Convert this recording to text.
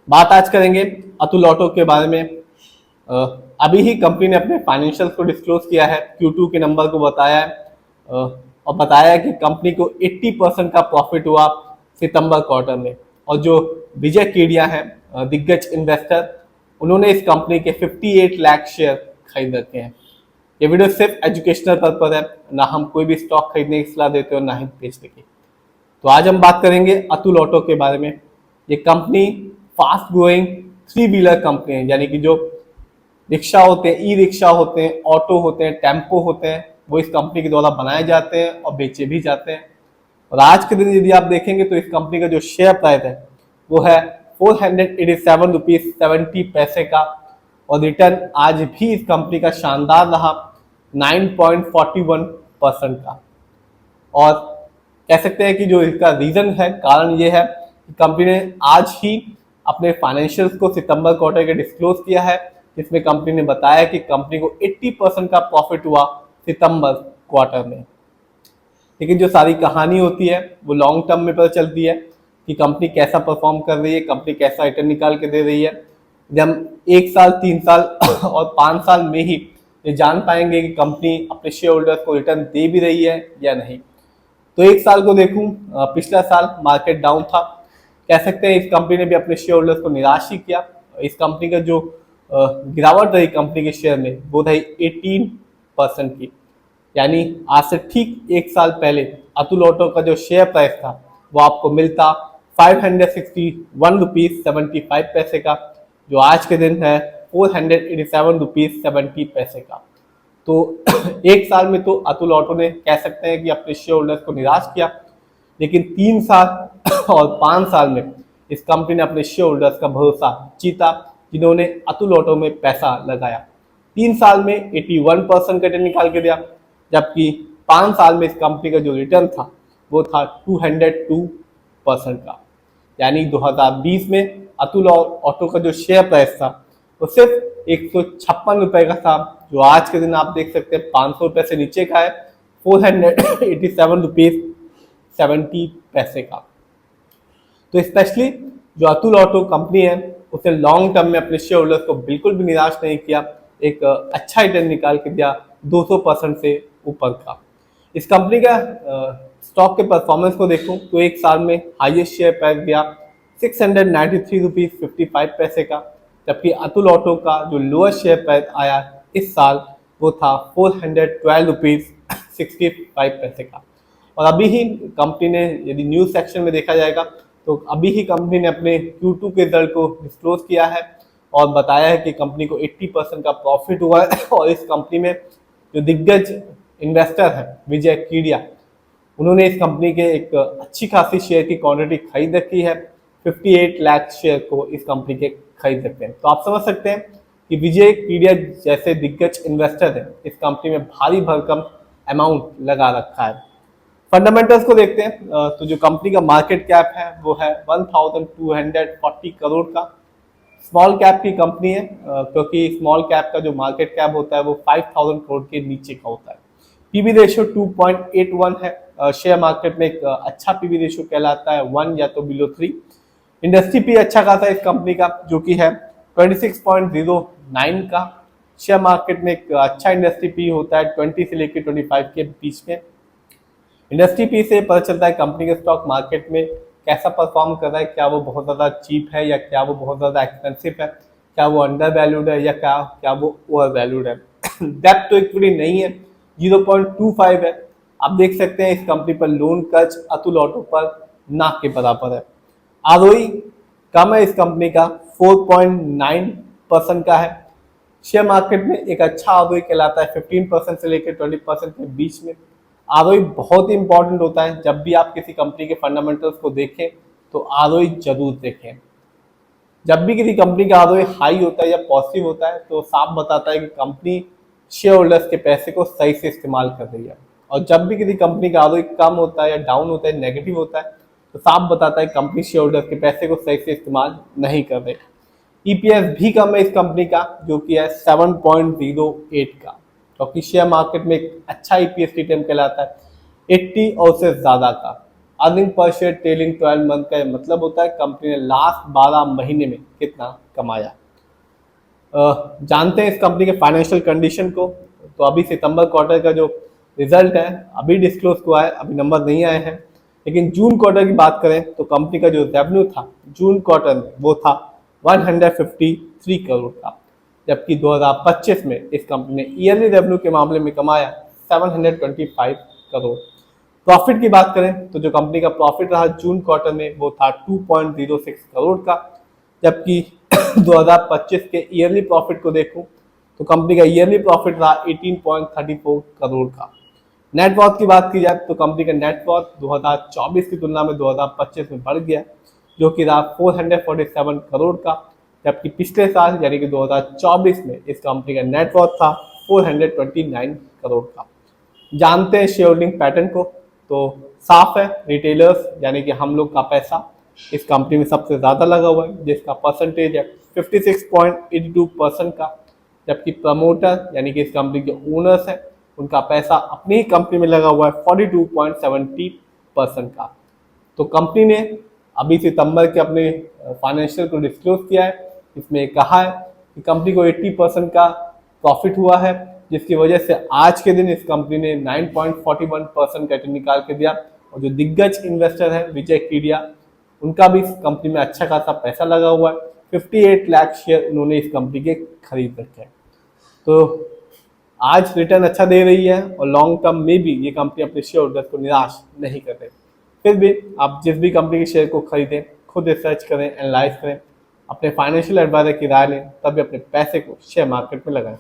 बात आज करेंगे अतुल ऑटो के बारे में। अ, अभी ही कंपनी ने अपने फाइनेंशियल को डिस्क्लोज किया है, Q2 के नंबर को बताया है और बताया है कि कंपनी को 80% का प्रॉफिट हुआ सितंबर क्वार्टर में। और जो विजय केडिया है दिग्गज इन्वेस्टर, उन्होंने इस कंपनी के 58 लाख शेयर खरीद रखे हैं। ये वीडियो सिर्फ एजुकेशनल पर्पज है, ना हम कोई भी स्टॉक खरीदने की सलाह देते हैं और ना ही बेचने की। तो आज हम बात करेंगे अतुल ऑटो के बारे में। ये company fast growing three wheeler company है, यानी कि जो रिक्शा होते हैं, ई रिक्शा होते हैं, ऑटो होते हैं, टेम्पो होते हैं, वो इस कंपनी के द्वारा बनाए जाते हैं और बेचे भी जाते हैं। और आज के दिन यदि आप देखेंगे तो इस कंपनी का जो शेयर प्राइस है वो है 487 रुपीज 70 पैसे का। और रिटर्न आज भी इस कंपनी का शानदार रहा 9.41% का। और कह सकते हैं कि जो इसका रीजन है, कारण ये है कि कंपनी ने आज ही अपने फाइनेंशियल्स को सितंबर क्वार्टर के डिस्क्लोज किया है, जिसमें कंपनी ने बताया कि कंपनी को 80% का प्रॉफिट हुआ सितंबर क्वार्टर में। लेकिन जो सारी कहानी होती है वो लॉन्ग टर्म में पता चलती है कि कंपनी कैसा परफॉर्म कर रही है, कंपनी कैसा रिटर्न निकाल के दे रही है। जब हम 1 साल, 3 साल और 5 साल में ही ये जान पाएंगे कि कंपनी अपने शेयर होल्डर्स को रिटर्न दे भी रही है या नहीं। तो 1 साल को देखूं, पिछला साल मार्केट डाउन था, कह सकते हैं इस कंपनी ने भी अपने शेयर होल्डर्स को निराश ही किया। इस कंपनी का जो गिरावट रही कंपनी के शेयर में वो रही 18% की। यानी आज से ठीक 1 साल पहले अतुल ऑटो का जो शेयर प्राइस था वो आपको मिलता 561 रुपीज 75 पैसे का, जो आज के दिन है 487 रुपीज 70 पैसे का। तो 1 साल में तो अतुल ऑटो ने कह सकते हैं कि अपने शेयर होल्डर्स को निराश किया, लेकिन 3 साल और 5 साल में इस कंपनी ने अपने शेयर होल्डर्स का भरोसा जीता, जिन्होंने अतुल ऑटो में पैसा लगाया। 3 साल में 81% का रिटर्न निकाल के दिया, जबकि 5 साल में इस कंपनी का जो रिटर्न था वो था 202% का। यानी 2020 में अतुल ऑटो का जो शेयर प्राइस था वो सिर्फ 156 रुपए का था, जो आज के दिन आप देख सकते हैं 500 रुपए से नीचे का है, 487 रुपीज 70 पैसे का। तो स्पेशली जो अतुल ऑटो कंपनी है उसने लॉन्ग टर्म में अपने शेयर होल्डर्स को बिल्कुल भी निराश नहीं किया, एक अच्छा रिटर्न निकाल के दिया 200% से ऊपर का। इस कंपनी का स्टॉक के परफॉर्मेंस को देखूं तो 1 साल में हाईएस्ट शेयर प्राइस गया 693 रुपीज 55 पैसे का, जबकि अतुल ऑटो का जो लोएस्ट शेयर प्राइस आया इस साल वो था 412 रुपीज 65 पैसे का। और अभी ही कंपनी ने, यदि न्यूज सेक्शन में देखा जाएगा तो अभी ही कंपनी ने अपने Q2 के रिजल्ट को डिस्क्लोज किया है और बताया है कि कंपनी को 80% का प्रॉफिट हुआ है। और इस कंपनी में जो दिग्गज इन्वेस्टर है विजय केडिया, उन्होंने इस कंपनी के एक अच्छी खासी शेयर की क्वांटिटी खरीद रखी है, 58 लाख शेयर को इस कंपनी के खरीद रखते हैं। तो आप समझ सकते हैं कि विजय केडिया जैसे दिग्गज इन्वेस्टर है इस कंपनी में भारी भरकम अमाउंट लगा रखा है। फंडामेंटल्स को देखते हैं तो जो कंपनी का मार्केट कैप है वो है 1240 करोड़ का। स्मॉल कैप की कंपनी है, क्योंकि स्मॉल कैप का जो मार्केट कैप होता है वो 5000 करोड़ के नीचे का होता है। पीबी रेशियो 2.81 है, शेयर मार्केट में एक अच्छा पीबी रेशियो कहलाता है, 1 या तो बिलो 3। इंडस्ट्री पी अच्छा खासा इस कंपनी का जो कि है 26.09 का। शेयर मार्केट में एक अच्छा इंडस्ट्री पी होता है 20 से लेकर 25 के बीच में। इंडस्ट्री पी से पता चलता है कंपनी के स्टॉक मार्केट में कैसा परफॉर्म कर रहा है, क्या वो बहुत ज़्यादा चीप है या क्या वो बहुत ज़्यादा एक्सपेंसिव है, क्या वो अंडर वैल्यूड है या क्या वो ओवर वैल्यूड है। डेप्थ तो इक्विटी नहीं है, 0.25 है। आप देख सकते हैं इस कंपनी पर लोन कर्ज अतुल ऑटो पर ना के बराबर है। आरओई कम है इस कंपनी का, 4.9% का है। शेयर मार्केट में एक अच्छा आरओई कहलाता है 15% से लेकर 20% के बीच में। आरओई बहुत ही इंपॉर्टेंट होता है, जब भी आप किसी कंपनी के फंडामेंटल्स को देखें तो आरओई जरूर देखें। जब भी किसी कंपनी का आरओई हाई होता है या पॉजिटिव होता है तो साफ बताता है कि कंपनी शेयर होल्डर्स के पैसे को सही से इस्तेमाल कर रही है। और जब भी किसी कंपनी का आरओई कम होता है या डाउन होता है, नेगेटिव होता है, तो साफ बताता है कंपनी शेयर होल्डर्स के पैसे को सही से इस्तेमाल नहीं कर रही। ईपीएस भी कम है इस कंपनी का जो कि है 7.08 का, क्योंकि शेयर मार्केट में एक अच्छा ईपीएस रिटर्न कहलाता है 80 और उससे ज्यादा का। Earning per share trailing 12 month का मतलब होता है कंपनी ने लास्ट 12 महीने में कितना कमाया। जानते हैं इस कंपनी के फाइनेंशियल कंडीशन को। तो अभी सितंबर क्वार्टर का जो रिजल्ट है अभी डिस्क्लोज हुआ है, अभी नंबर नहीं आए हैं, लेकिन जून क्वार्टर की बात करें तो कंपनी का जो रेवेन्यू था जून क्वार्टर में वो था 153 करोड़ का, जबकि 2025 में इस कंपनी ने ईयरली रेवेन्यू के मामले में कमाया 725 करोड़। प्रॉफिट की बात करें तो जो कंपनी का प्रॉफिट रहा जून क्वार्टर में वो था 2.06 करोड़ का, जबकि 2025 के ईयरली प्रॉफिट को देखूं तो कंपनी का ईयरली प्रॉफिट रहा 18.34 करोड़ का। नेट वर्थ की बात की जाए तो कंपनी का नेट वर्थ 2024 की तुलना में 2025 में बढ़ गया, जो कि रहा 447 करोड़ का, जबकि पिछले साल यानी कि 2024 में इस कंपनी का नेट वर्थ था 429 करोड़ का। जानते हैं शेयर होल्डिंग पैटर्न को, तो साफ है रिटेलर्स यानी कि हम लोग का पैसा इस कंपनी में सबसे ज़्यादा लगा हुआ है, जिसका परसेंटेज है 56.82% का, जबकि प्रमोटर यानी कि इस कंपनी के ओनर्स हैं उनका पैसा अपनी ही कंपनी में लगा हुआ है 42.70% का। तो कंपनी ने अभी सितंबर के अपने फाइनेंशियल को डिस्क्लोज किया है, इसमें कहा है कि कंपनी को 80% का प्रॉफिट हुआ है, जिसकी वजह से आज के दिन इस कंपनी ने 9.41% का रिटर्न निकाल के दिया। और जो दिग्गज इन्वेस्टर है विजय कीडिया, उनका भी इस कंपनी में अच्छा खासा पैसा लगा हुआ है, 58 लाख शेयर उन्होंने इस कंपनी के खरीद रखे हैं। तो आज रिटर्न अच्छा दे रही है और लॉन्ग टर्म में भी ये कंपनी अपने शेयर होल्डर्स को निराश नहीं कर रही। फिर भी आप जिस भी कंपनी के शेयर को खरीदें खुद रिसर्च करें, एनालाइज करें, अपने फाइनेंशियल एडवाइजर की राय लें, तभी अपने पैसे को शेयर मार्केट में लगाएं।